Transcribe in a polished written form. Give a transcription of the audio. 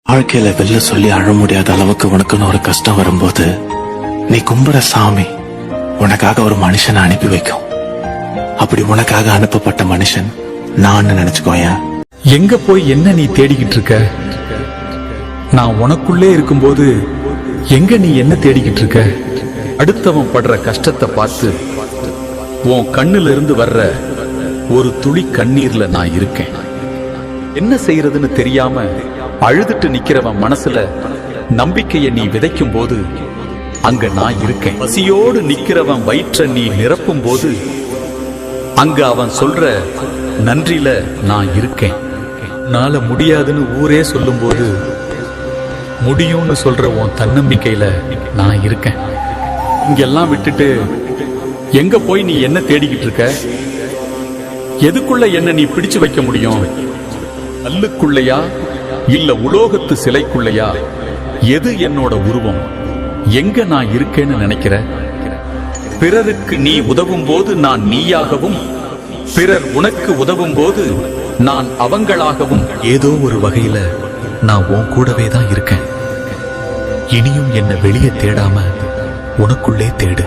வாழ்க்கையில வெளில சொல்லி அழ முடியாத அளவுக்கு உனக்குன்னு ஒரு கஷ்டம் வரும்போது நீ கும்புற சாமி உனக்காக ஒரு மனுஷனை அனுப்பி வைக்கும். அப்படி உனக்காக அனுப்பப்பட்ட மனுஷன் நான் நினைச்சுக்கோயேன். எங்க போய் என்ன நீ தேடிக்கிட்டு இருக்க? நான் உனக்குள்ளே இருக்கும்போது எங்க நீ என்ன தேடிக்கிட்டு இருக்க? அடுத்தவன் படுற கஷ்டத்தை பார்த்து உன் கண்ணுல இருந்து வர்ற ஒரு துளி கண்ணீர்ல நான் இருக்கேன். என்ன செய்யறதுன்னு தெரியாம அழுதுட்டு நிக்கிறவன் மனசுல நம்பிக்கைய நீ விதைக்கும் போது அங்க நான் இருக்கேன். பசியோடு நிக்கிறவன் வயிற்ற நீ நிரப்பும் போது அங்க அவன் சொல்ற நன்றியில நான் இருக்கேன். நாள முடியாதுன்னு ஊரே சொல்லும் போது முடியும்னு சொல்ற உன் தன்னம்பிக்கையில நான் இருக்கேன். இங்கெல்லாம் விட்டுட்டு எங்க போய் நீ என்ன தேடிக்கிட்டு இருக்க? எதுக்குள்ள என்ன நீ பிடிச்சு வைக்க முடியும்? கல்லுக்குள்ளையா இல்ல உலோகத்து சிலைக்குள்ளையா? எது என்னோட உருவம்? எங்க நான் இருக்கேன்னு நினைக்கிற? பிறருக்கு நீ உதவும் போது நான் நீயாகவும், பிறர் உனக்கு உதவும் போது நான் அவங்களாகவும், ஏதோ ஒரு வகையில நான் உன் கூடவே தான் இருக்கேன். இனியும் என்ன வெளியே தேடாம உனக்குள்ளே தேடு.